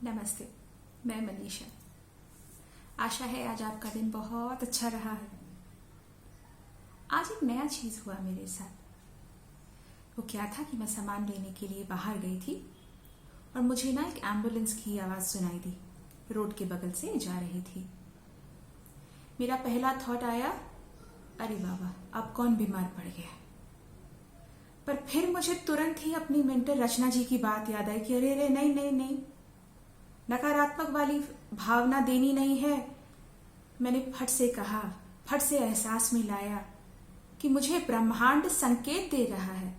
नमस्ते, मैं मनीषा। आशा है आज आपका दिन बहुत अच्छा रहा है। आज एक नया चीज हुआ मेरे साथ। वो क्या था कि मैं सामान लेने के लिए बाहर गई थी और मुझे ना एक एम्बुलेंस की आवाज सुनाई दी। रोड के बगल से जा रही थी। मेरा पहला थॉट आया, अरे बाबा अब कौन बीमार पड़ गया। पर फिर मुझे तुरंत ही अपनी मेंटर रचना जी की बात याद आई कि अरे अरे नहीं नहीं नहीं, नकारात्मक वाली भावना देनी नहीं है। मैंने फट से कहा, फट से एहसास में लाया कि मुझे ब्रह्मांड संकेत दे रहा है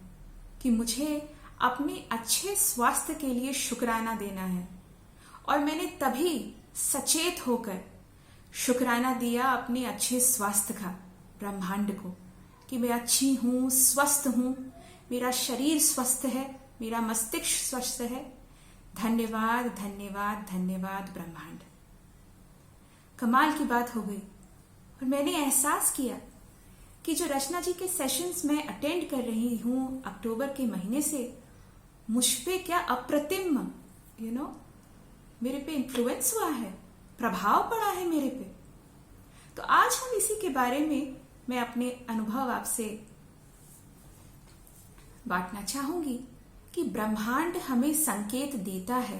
कि मुझे अपने अच्छे स्वास्थ्य के लिए शुक्राना देना है। और मैंने तभी सचेत होकर शुक्राना दिया अपने अच्छे स्वास्थ्य का ब्रह्मांड को कि मैं अच्छी हूं, स्वस्थ हूं, मेरा शरीर स्वस्थ है, मेरा मस्तिष्क स्वस्थ है। धन्यवाद धन्यवाद धन्यवाद ब्रह्मांड। कमाल की बात हो गई। और मैंने एहसास किया कि जो रचना जी के सेशंस मैं अटेंड कर रही हूं अक्टूबर के महीने से, मुझ पे क्या अप्रतिम मेरे पे इन्फ्लुएंस हुआ है, प्रभाव पड़ा है मेरे पे। तो आज हम इसी के बारे में मैं अपने अनुभव आपसे बांटना चाहूंगी कि ब्रह्मांड हमें संकेत देता है।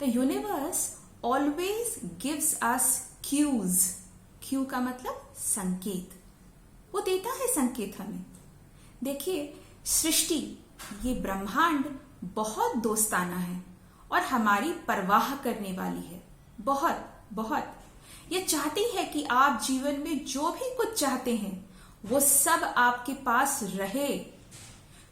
The universe always gives us cues. Cue का मतलब संकेत। वो देता है संकेत हमें। देखिए, सृष्टि, ये ब्रह्मांड बहुत दोस्ताना है और हमारी परवाह करने वाली है। बहुत बहुत। ये चाहती है कि आप जीवन में जो भी कुछ चाहते हैं वो सब आपके पास रहे।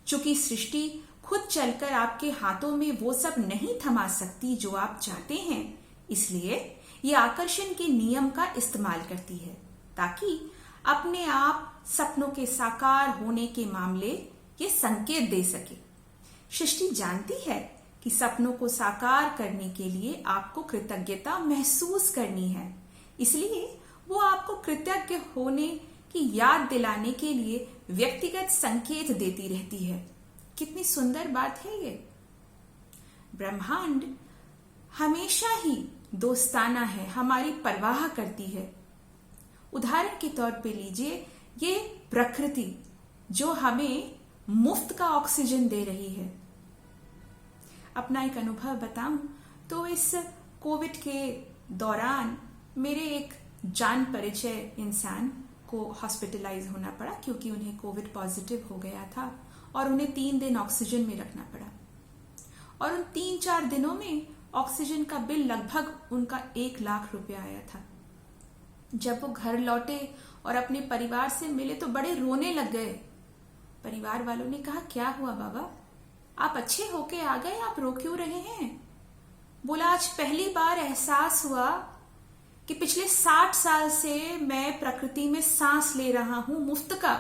चूंकि सृष्टि खुद चलकर आपके हाथों में वो सब नहीं थमा सकती जो आप चाहते हैं, इसलिए ये आकर्षण के नियम का इस्तेमाल करती है ताकि अपने आप सपनों के साकार होने के मामले ये संकेत दे सके। सृष्टि जानती है कि सपनों को साकार करने के लिए आपको कृतज्ञता महसूस करनी है, इसलिए वो आपको कृतज्ञ होने की याद दिलाने के लिए व्यक्तिगत संकेत देती रहती है। कितनी सुंदर बात है ये। ब्रह्मांड हमेशा ही दोस्ताना है, हमारी परवाह करती है। उदाहरण के तौर पे लीजिए, ये प्रकृति जो हमें मुफ्त का ऑक्सीजन दे रही है। अपना एक अनुभव बताऊं तो इस कोविड के दौरान मेरे एक जान परिचय इंसान को हॉस्पिटलाइज होना पड़ा क्योंकि उन्हें कोविड पॉजिटिव हो गया था और उन्हें 3 दिन ऑक्सीजन में रखना पड़ा। और उन 3-4 दिनों में ऑक्सीजन का बिल लगभग उनका 1 लाख रुपया आया था। जब वो घर लौटे और अपने परिवार से मिले तो बड़े रोने लग गए। परिवार वालों ने कहा, क्या हुआ बाबा, आप अच्छे होके आ गए, आप रो क्यों रहे हैं? बोला, आज पहली बार एहसास हुआ कि पिछले 60 साल से मैं प्रकृति में सांस ले रहा हूं मुफ्त का।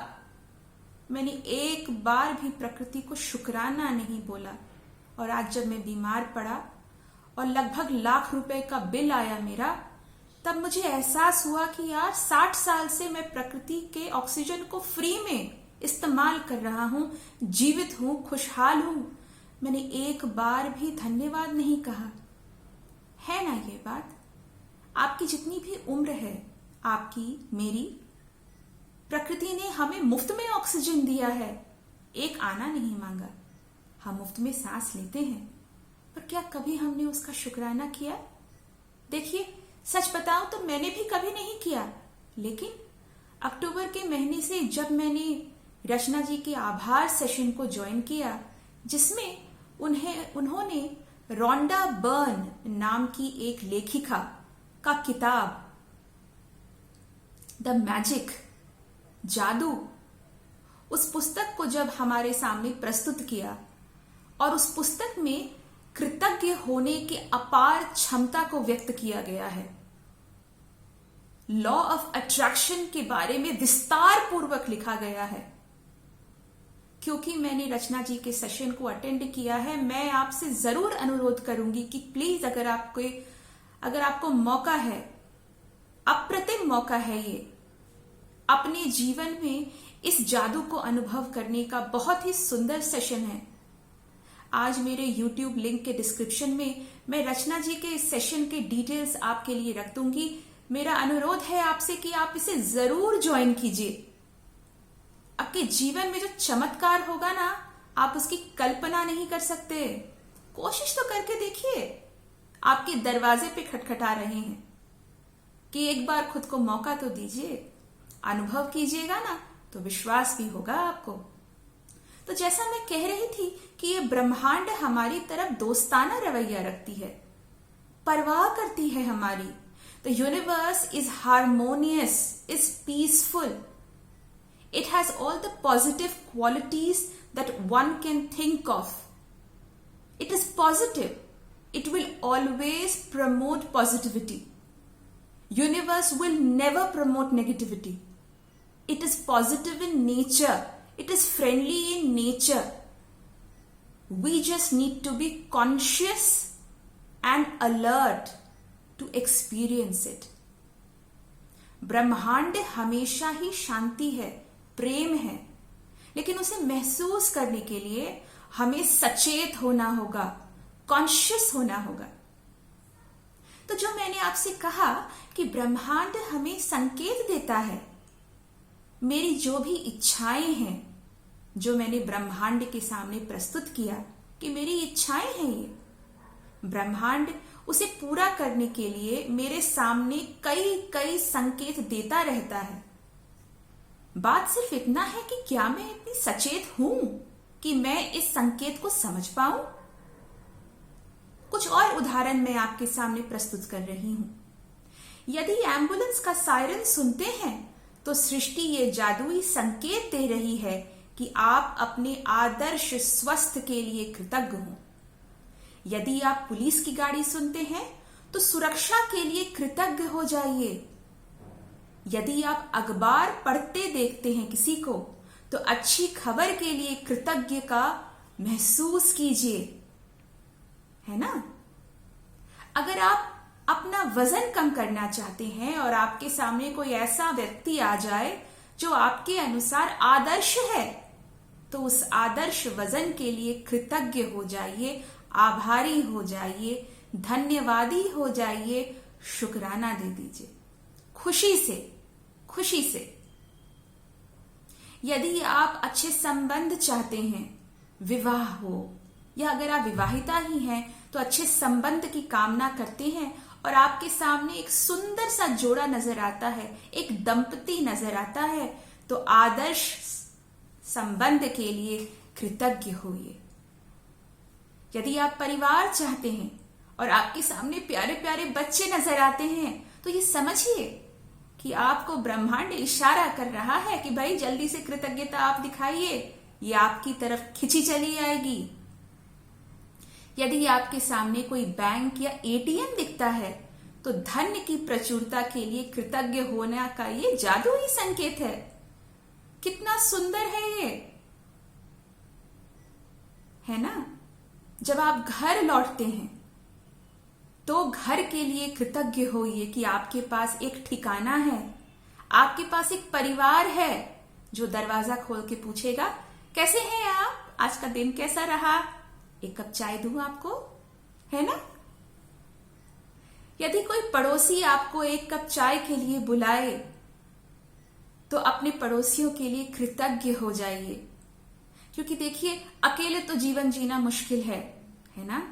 मैंने एक बार भी प्रकृति को शुक्राना नहीं बोला। और आज जब मैं बीमार पड़ा और लगभग लाख रुपए का बिल आया मेरा, तब मुझे एहसास हुआ कि यार 60 साल से मैं प्रकृति के ऑक्सीजन को फ्री में इस्तेमाल कर रहा हूं, जीवित हूं, खुशहाल हूं। मैंने एक बार भी धन्यवाद नहीं कहा। है ना ये बात? आपकी जितनी भी उम्र है, आपकी, मेरी, प्रकृति ने हमें मुफ्त में ऑक्सीजन दिया है, एक आना नहीं मांगा। हम मुफ्त में सांस लेते हैं, पर क्या कभी हमने उसका शुक्राना किया? देखिए, सच बताऊं तो मैंने भी कभी नहीं किया। लेकिन अक्टूबर के महीने से जब मैंने रचना जी के आभार सेशन को ज्वाइन किया, जिसमें उन्होंने रोंडा बर्न नाम की एक लेखिका का किताब द मैजिक, जादू, उस पुस्तक को जब हमारे सामने प्रस्तुत किया और उस पुस्तक में कृतज्ञ होने के अपार क्षमता को व्यक्त किया गया है। लॉ ऑफ अट्रैक्शन के बारे में विस्तार पूर्वक लिखा गया है। क्योंकि मैंने रचना जी के सेशन को अटेंड किया है, मैं आपसे जरूर अनुरोध करूंगी कि प्लीज अगर आपको मौका है, अप्रतिम मौका है ये, अपने जीवन में इस जादू को अनुभव करने का बहुत ही सुंदर सेशन है। आज मेरे YouTube लिंक के डिस्क्रिप्शन में मैं रचना जी के इस सेशन के डिटेल्स आपके लिए रख दूंगी। मेरा अनुरोध है आपसे कि आप इसे जरूर ज्वाइन कीजिए। आपके जीवन में जो चमत्कार होगा ना, आप उसकी कल्पना नहीं कर सकते। कोशिश तो करके देखिए। आपके दरवाजे पे खटखटा रहे हैं कि एक बार खुद को मौका तो दीजिए। अनुभव कीजिएगा ना तो विश्वास भी होगा आपको। तो जैसा मैं कह रही थी कि ये ब्रह्मांड हमारी तरफ दोस्ताना रवैया रखती है, परवाह करती है हमारी। The universe is harmonious, is peaceful. It has all the positive qualities that one can think of. It is positive. It will always promote positivity. Universe will never promote negativity. It is positive in nature. It is friendly in nature. We just need to be conscious and alert to experience it. ब्रह्मांड हमेशा ही शांति है, प्रेम है, लेकिन उसे महसूस करने के लिए हमें सचेत होना होगा, कॉन्शियस होना होगा। तो जो मैंने आपसे कहा कि ब्रह्मांड हमें संकेत देता है, मेरी जो भी इच्छाएं हैं, जो मैंने ब्रह्मांड के सामने प्रस्तुत किया कि मेरी इच्छाएं हैं, ये ब्रह्मांड उसे पूरा करने के लिए मेरे सामने कई कई संकेत देता रहता है। बात सिर्फ इतना है कि क्या मैं इतनी सचेत हूं कि मैं इस संकेत को समझ पाऊं। कुछ और उदाहरण मैं आपके सामने प्रस्तुत कर रही हूं। यदि एम्बुलेंस का सायरन सुनते हैं तो सृष्टि ये जादुई संकेत दे रही है कि आप अपने आदर्श स्वास्थ्य के लिए कृतज्ञ हो। यदि आप पुलिस की गाड़ी सुनते हैं तो सुरक्षा के लिए कृतज्ञ हो जाइए। यदि आप अखबार पढ़ते देखते हैं किसी को तो अच्छी खबर के लिए कृतज्ञ का महसूस कीजिए, है ना। अगर आप अपना वजन कम करना चाहते हैं और आपके सामने कोई ऐसा व्यक्ति आ जाए जो आपके अनुसार आदर्श है, तो उस आदर्श वजन के लिए कृतज्ञ हो जाइए, आभारी हो जाइए, धन्यवादी हो जाइए, शुक्राना दे दीजिए खुशी से। यदि आप अच्छे संबंध चाहते हैं, विवाह हो या अगर आप विवाहिता ही हैं तो अच्छे संबंध की कामना करते हैं और आपके सामने एक सुंदर सा जोड़ा नजर आता है, एक दंपति नजर आता है, तो आदर्श संबंध के लिए कृतज्ञ होइए। यदि आप परिवार चाहते हैं और आपके सामने प्यारे प्यारे बच्चे नजर आते हैं तो ये समझिए कि आपको ब्रह्मांड इशारा कर रहा है कि भाई जल्दी से कृतज्ञता आप दिखाइए, ये आपकी तरफ खिंची चली आएगी। यदि आपके सामने कोई बैंक या एटीएम दिखता है तो धन की प्रचुरता के लिए कृतज्ञ होने का ये जादुई संकेत है। कितना सुंदर है ये, है ना। जब आप घर लौटते हैं तो घर के लिए कृतज्ञ होइए कि आपके पास एक ठिकाना है, आपके पास एक परिवार है जो दरवाजा खोल के पूछेगा कैसे हैं आप, आज का दिन कैसा रहा, एक कप चाय दूं आपको, है ना। यदि कोई पड़ोसी आपको एक कप चाय के लिए बुलाए तो अपने पड़ोसियों के लिए कृतज्ञ हो जाइए, क्योंकि देखिए अकेले तो जीवन जीना मुश्किल है ना।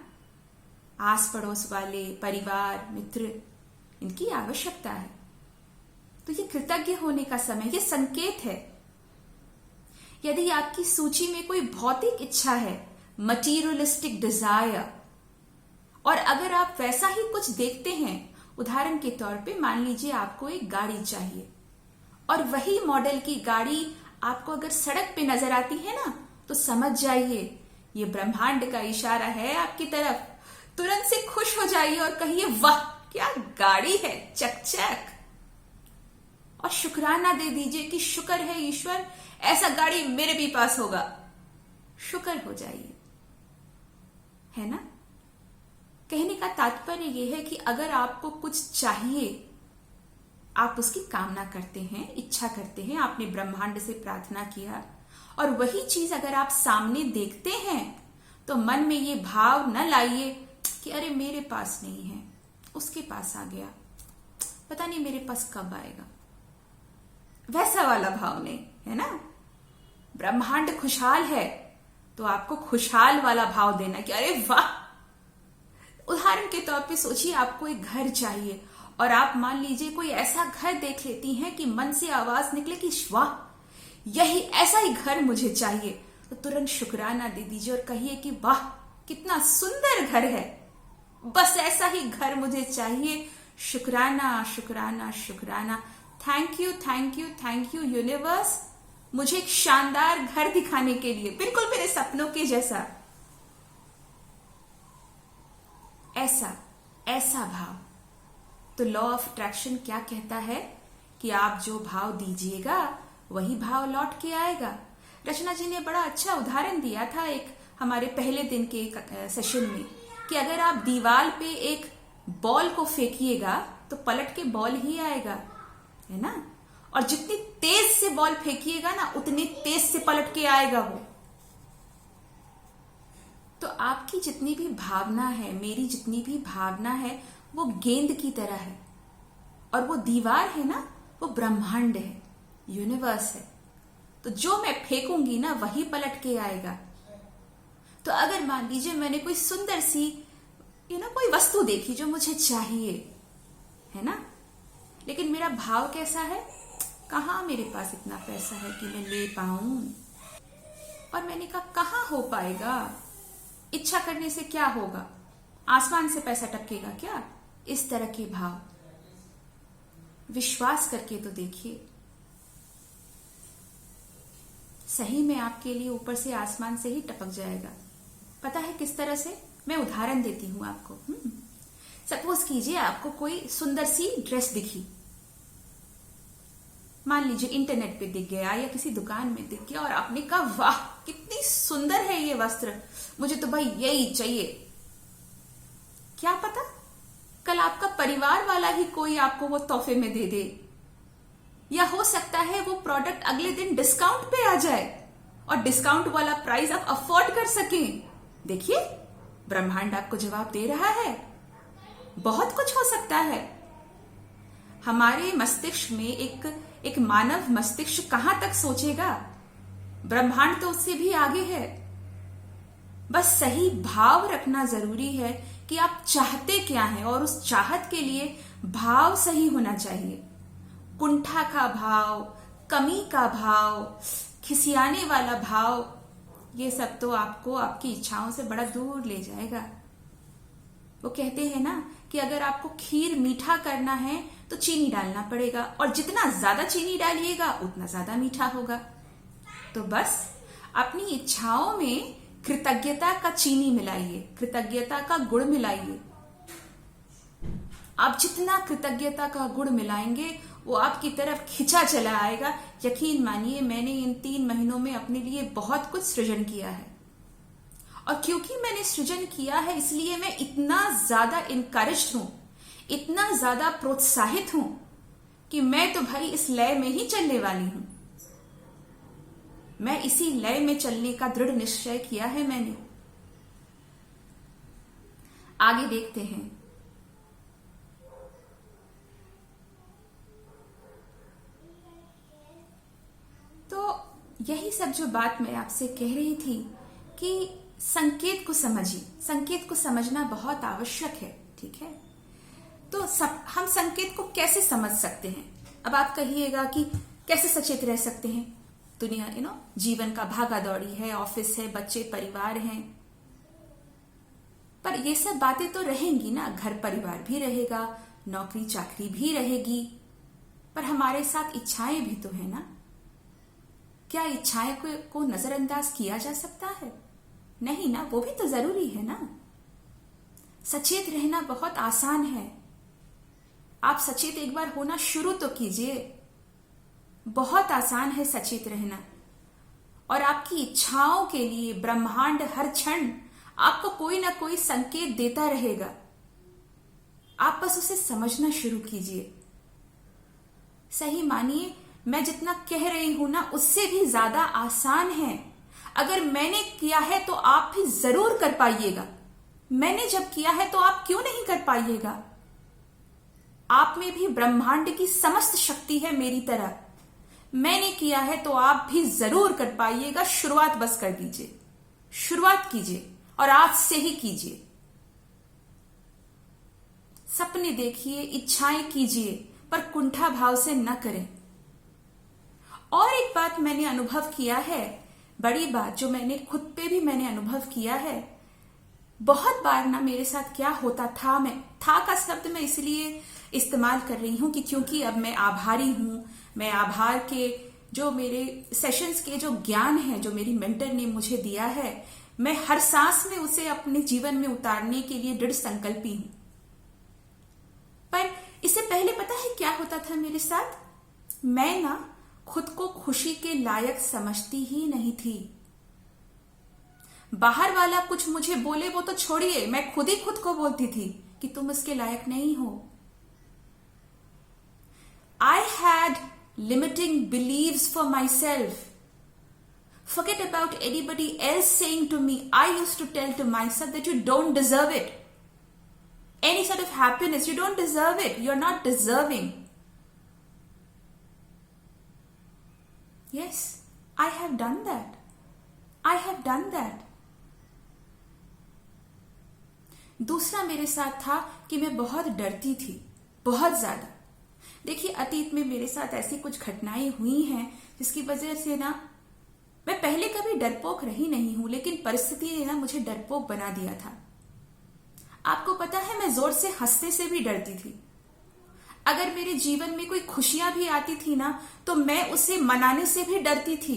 आस पड़ोस वाले, परिवार, मित्र, इनकी आवश्यकता है। तो ये कृतज्ञ होने का समय, ये संकेत है। यदि आपकी सूची में कोई भौतिक इच्छा है, मटीरियलिस्टिक डिजायर, और अगर आप वैसा ही कुछ देखते हैं, उदाहरण के तौर पे मान लीजिए आपको एक गाड़ी चाहिए और वही मॉडल की गाड़ी आपको अगर सड़क पे नजर आती है ना, तो समझ जाइए ये ब्रह्मांड का इशारा है आपकी तरफ। तुरंत से खुश हो जाइए और कहिए वाह क्या गाड़ी है, चक। और शुक्राना दे दीजिए कि शुक्र है ईश्वर, ऐसा गाड़ी मेरे भी पास होगा। शुक्र हो जाइए, है ना। कहने का तात्पर्य यह है कि अगर आपको कुछ चाहिए, आप उसकी कामना करते हैं, इच्छा करते हैं, आपने ब्रह्मांड से प्रार्थना किया और वही चीज अगर आप सामने देखते हैं तो मन में ये भाव न लाइए कि अरे मेरे पास नहीं है, उसके पास आ गया, पता नहीं मेरे पास कब आएगा। वैसा वाला भाव नहीं है ना। ब्रह्मांड खुशहाल है तो आपको खुशहाल वाला भाव देना कि अरे वाह। उदाहरण के तौर पे सोचिए, आपको एक घर चाहिए और आप मान लीजिए कोई ऐसा घर देख लेती हैं कि मन से आवाज निकले कि वाह, यही ऐसा ही घर मुझे चाहिए, तो तुरंत शुक्राना दे दीजिए और कहिए कि वाह कितना सुंदर घर है, बस ऐसा ही घर मुझे चाहिए। शुक्राना शुक्राना शुक्राना, thank you thank you thank you universe, मुझे एक शानदार घर दिखाने के लिए, बिल्कुल मेरे सपनों के जैसा। ऐसा भाव। तो लॉ ऑफ अट्रैक्शन क्या कहता है कि आप जो भाव दीजिएगा वही भाव लौट के आएगा। रचना जी ने बड़ा अच्छा उदाहरण दिया था एक हमारे पहले दिन के सेशन में कि अगर आप दीवार पे एक बॉल को फेंकिएगा तो पलट के बॉल ही आएगा, है ना। और जितनी तेज से बॉल फेंकिएगा ना उतनी तेज से पलट के आएगा वो। तो आपकी जितनी भी भावना है, मेरी जितनी भी भावना है, वो गेंद की तरह है, और वो दीवार है ना, वो ब्रह्मांड है, यूनिवर्स है। तो जो मैं फेंकूंगी ना वही पलट के आएगा। तो अगर मान लीजिए मैंने कोई सुंदर सी कोई वस्तु देखी जो मुझे चाहिए, है ना, लेकिन मेरा भाव कैसा है, कहाँ मेरे पास इतना पैसा है कि मैं ले पाऊं, और मैंने कहा कहाँ हो पाएगा, इच्छा करने से क्या होगा, आसमान से पैसा टपकेगा क्या, इस तरह के भाव। विश्वास करके तो देखिए, सही में आपके लिए ऊपर से आसमान से ही टपक जाएगा। पता है किस तरह से, मैं उदाहरण देती हूं आपको। सपोज कीजिए आपको कोई सुंदर सी ड्रेस दिखी, मान लीजिए इंटरनेट पे दिख गया या किसी दुकान में दिख गया, और आपने कहा वाह कितनी सुंदर है ये वस्त्र, मुझे तो भाई यही चाहिए। क्या पता कल आपका परिवार वाला ही कोई आपको वो तोहफे में दे दे, या हो सकता है वो प्रोडक्ट अगले दिन डिस्काउंट पे आ जाए और डिस्काउंट वाला प्राइस आप अफोर्ड कर सकें। देखिए ब्रह्मांड आपको जवाब दे रहा है, बहुत कुछ हो सकता है। हमारे मस्तिष्क में एक मानव मस्तिष्क कहां तक सोचेगा, ब्रह्मांड तो उससे भी आगे है। बस सही भाव रखना जरूरी है कि आप चाहते क्या हैं, और उस चाहत के लिए भाव सही होना चाहिए। कुंठा का भाव, कमी का भाव, खिसियाने वाला भाव, ये सब तो आपको आपकी इच्छाओं से बड़ा दूर ले जाएगा। वो कहते हैं ना कि अगर आपको खीर मीठा करना है तो चीनी डालना पड़ेगा, और जितना ज्यादा चीनी डालिएगा उतना ज्यादा मीठा होगा। तो बस अपनी इच्छाओं में कृतज्ञता का चीनी मिलाइए, कृतज्ञता का गुड़ मिलाइए। आप जितना कृतज्ञता का गुड़ मिलाएंगे वो आपकी तरफ खिंचा चला आएगा। यकीन मानिए, मैंने इन 3 महीनों में अपने लिए बहुत कुछ सृजन किया है, और क्योंकि मैंने सृजन किया है इसलिए मैं इतना ज्यादा इनकरेज्ड हूं, इतना ज्यादा प्रोत्साहित हूं कि मैं तो भाई इस लय में ही चलने वाली हूं। मैं इसी लय में चलने का दृढ़ निश्चय किया है मैंने। आगे देखते हैं। तो यही सब जो बात मैं आपसे कह रही थी कि संकेत को समझिए, संकेत को समझना बहुत आवश्यक है, ठीक है। तो हम संकेत को कैसे समझ सकते हैं। अब आप कहिएगा कि कैसे सचेत रह सकते हैं, दुनिया जीवन का भागा दौड़ी है, ऑफिस है, बच्चे परिवार हैं, पर ये सब बातें तो रहेंगी ना, घर परिवार भी रहेगा, नौकरी चाकरी भी रहेगी, पर हमारे साथ इच्छाएं भी तो है ना। क्या इच्छाएं को नजरअंदाज किया जा सकता है? नहीं ना, वो भी तो जरूरी है ना। सचेत रहना बहुत आसान है, आप सचेत एक बार होना शुरू तो कीजिए। बहुत आसान है सचेत रहना, और आपकी इच्छाओं के लिए ब्रह्मांड हर क्षण आपको कोई ना कोई संकेत देता रहेगा। आप बस उसे समझना शुरू कीजिए। सही मानिए, मैं जितना कह रही हूं ना उससे भी ज्यादा आसान है। अगर मैंने किया है तो आप भी जरूर कर पाइएगा। मैंने जब किया है तो आप क्यों नहीं कर पाइएगा? आप में भी ब्रह्मांड की समस्त शक्ति है मेरी तरह। मैंने किया है तो आप भी जरूर कर पाइएगा। शुरुआत बस कर दीजिए, शुरुआत कीजिए और आज से ही कीजिए। सपने देखिए, इच्छाएं कीजिए, पर कुंठा भाव से न करें। और एक बात मैंने अनुभव किया है, बड़ी बात जो मैंने खुद पे भी मैंने अनुभव किया है। बहुत बार ना मेरे साथ क्या होता था, मैं था का शब्द मैं इसलिए इस्तेमाल कर रही हूं कि क्योंकि अब मैं आभारी हूं। मैं आभार के जो मेरे सेशंस के जो ज्ञान है जो मेरी मेंटर ने मुझे दिया है, मैं हर सांस में उसे अपने जीवन में उतारने के लिए दृढ़ संकल्पी हूं। पर इससे पहले पता है क्या होता था मेरे साथ? मैं ना खुद को खुशी के लायक समझती ही नहीं थी। बाहर वाला कुछ मुझे बोले वो तो छोड़िए, मैं खुद ही खुद को बोलती थी कि तुम इसके लायक नहीं हो। I had limiting beliefs for myself. Forget about anybody else saying to me. I used to tell to myself that you don't deserve it. Any sort of happiness, you don't deserve it. You're not deserving. Yes, I have done that. I have done that. दूसरा मेरे साथ था कि मैं बहुत डरती थी, बहुत ज्यादा। देखिए, अतीत में मेरे साथ ऐसी कुछ घटनाएं हुई हैं जिसकी वजह से ना मैं पहले कभी डरपोक रही नहीं हूं, लेकिन परिस्थिति ने ना मुझे डरपोक बना दिया था। आपको पता है, मैं जोर से हंसने से भी डरती थी। अगर मेरे जीवन में कोई खुशियां भी आती थी ना, तो मैं उसे मनाने से भी डरती थी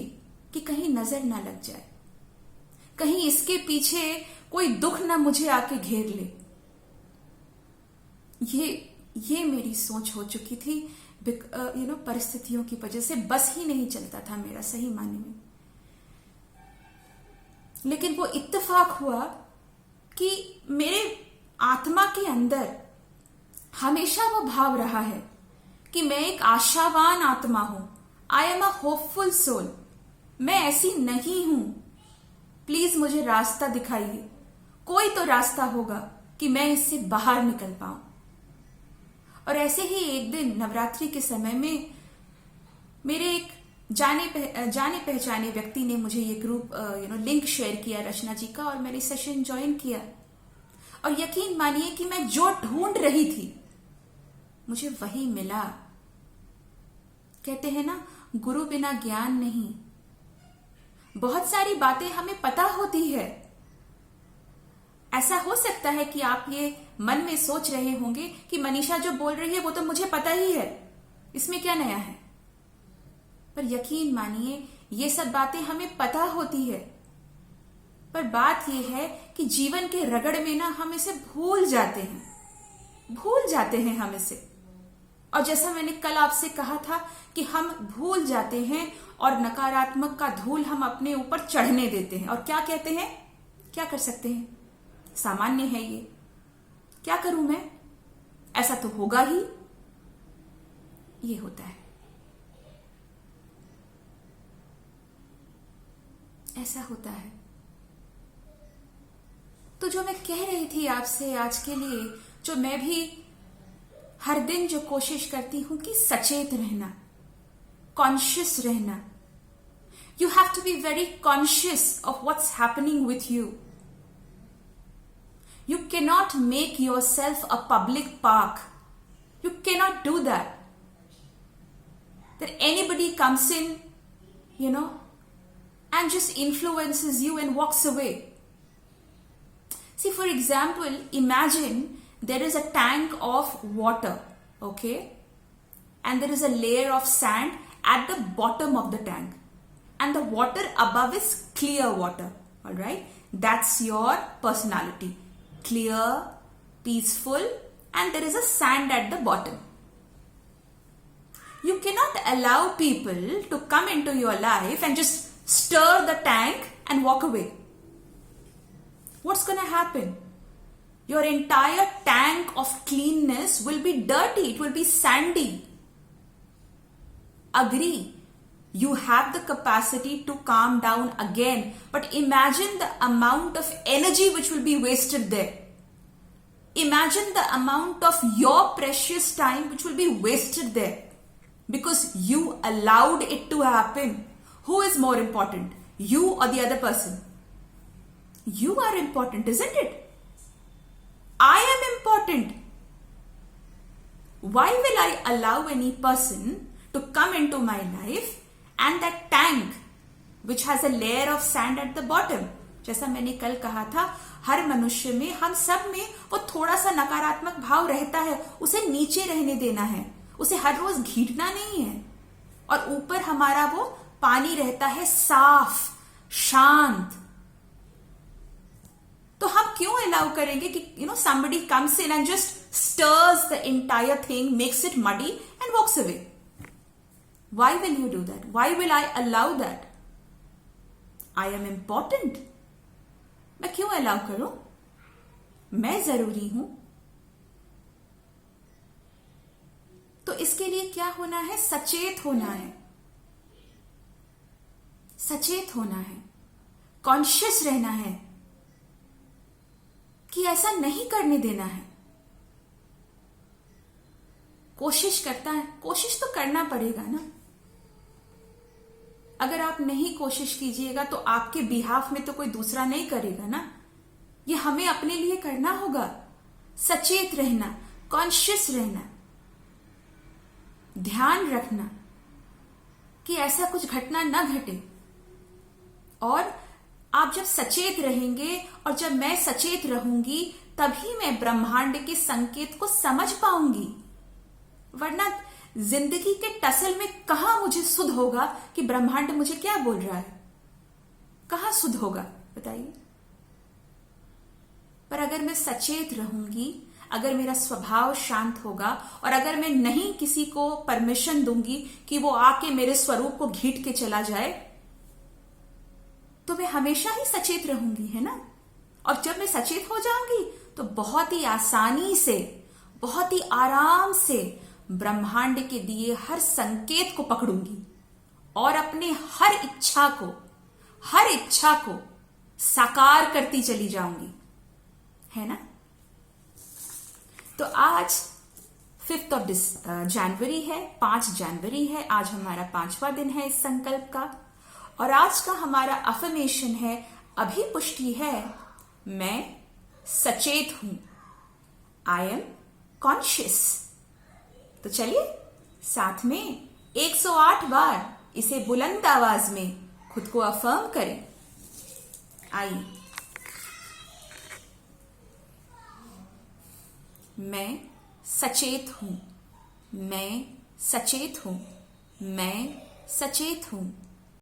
कि कहीं नजर ना लग जाए, कहीं इसके पीछे कोई दुख ना मुझे आके घेर ले। ये मेरी सोच हो चुकी थी। परिस्थितियों की वजह से बस ही नहीं चलता था मेरा, सही मायने में। लेकिन वो इत्तेफाक हुआ कि मेरे आत्मा के अंदर हमेशा वो भाव रहा है कि मैं एक आशावान आत्मा हूं। I am a hopeful soul. मैं ऐसी नहीं हूं। प्लीज मुझे रास्ता दिखाइए। कोई तो रास्ता होगा कि मैं इससे बाहर निकल पाऊं। और ऐसे ही एक दिन नवरात्रि के समय में मेरे एक जाने पहचाने व्यक्ति ने मुझे ये ग्रुप लिंक शेयर किया रचना जी का, और मैंने सेशन ज्वाइन किया। और यकीन मानिए कि मैं जो ढूंढ रही थी मुझे वही मिला। कहते हैं ना, गुरु बिना ज्ञान नहीं। बहुत सारी बातें हमें पता होती है। ऐसा हो सकता है कि आप ये मन में सोच रहे होंगे कि मनीषा जो बोल रही है वो तो मुझे पता ही है, इसमें क्या नया है। पर यकीन मानिए, ये सब बातें हमें पता होती है, पर बात यह है कि जीवन के रगड़ में ना हम इसे भूल जाते हैं हम इसे। और जैसा मैंने कल आपसे कहा था कि हम भूल जाते हैं और नकारात्मक का धूल हम अपने ऊपर चढ़ने देते हैं। और क्या कहते हैं, क्या कर सकते हैं, सामान्य है ये, क्या करूं मैं, ऐसा तो होगा ही। ये होता है, ऐसा होता है। तो जो मैं कह रही थी आपसे आज के लिए, जो मैं भी हर दिन जो कोशिश करती हूं कि सचेत रहना, कॉन्शियस रहना। You have to be very conscious of what's happening with you. You cannot make yourself a public park. You cannot do that. That anybody comes in, and just influences you and walks away. See, for example, imagine there is a tank of water, okay? And there is a layer of sand at the bottom of the tank. And the water above is clear water, alright? That's your personality. Clear, peaceful, and there is a sand at the bottom. You cannot allow people to come into your life and just stir the tank and walk away. What's going to happen? Your entire tank of cleanness will be dirty. It will be sandy. Agree. You have the capacity to calm down again, but imagine the amount of energy which will be wasted there. Imagine the amount of your precious time which will be wasted there because you allowed it to happen. Who is more important, you or the other person? You are important, isn't it? I am important. Why will I allow any person to come into my life and that tank which has a layer of sand at the bottom, जैसा मैंने कल कहा था, हर मनुष्य में, हम सब में वो थोड़ा सा नकारात्मक भाव रहता है, उसे नीचे रहने देना है, उसे हर रोज घीटना नहीं है, और ऊपर हमारा वो पानी रहता है साफ शांत. तो हम क्यों अलाउ करेंगे कि somebody comes in and just stirs the entire thing, makes it muddy and walks away? Why will you do that? Why will I allow that? I am important. मैं क्यों अलाउ करूं? मैं जरूरी हूं. तो इसके लिए क्या होना है? सचेत होना है. सचेत होना है, कॉन्शियस रहना है कि ऐसा नहीं करने देना है. कोशिश करता है, कोशिश तो करना पड़ेगा ना. अगर आप नहीं कोशिश कीजिएगा तो आपके बिहाफ में तो कोई दूसरा नहीं करेगा ना. ये हमें अपने लिए करना होगा. सचेत रहना, कॉन्शियस रहना, ध्यान रखना कि ऐसा कुछ घटना ना घटे. और आप जब सचेत रहेंगे और जब मैं सचेत रहूंगी तभी मैं ब्रह्मांड के संकेत को समझ पाऊंगी. वरना जिंदगी के टसल में कहां मुझे सुध होगा कि ब्रह्मांड मुझे क्या बोल रहा है? कहां सुध होगा बताइए? पर अगर मैं सचेत रहूंगी, अगर मेरा स्वभाव शांत होगा और अगर मैं नहीं किसी को परमिशन दूंगी कि वो आके मेरे स्वरूप को घीट के चला जाए, तो मैं हमेशा ही सचेत रहूंगी, है ना. और जब मैं सचेत हो जाऊंगी तो बहुत ही आसानी से, बहुत ही आराम से ब्रह्मांड के दिए हर संकेत को पकड़ूंगी और अपने हर इच्छा को साकार करती चली जाऊंगी, है ना. तो आज 5th of जनवरी है, 5 जनवरी है. आज हमारा 5वां दिन है इस संकल्प का. और आज का हमारा अफर्मेशन है, अभिपुष्टि है, मैं सचेत हूं. I am conscious. तो चलिए साथ में 108 बार इसे बुलंद आवाज में खुद को अफर्म करें. आइए. मैं सचेत हूं, मैं सचेत हूं, मैं सचेत हूं.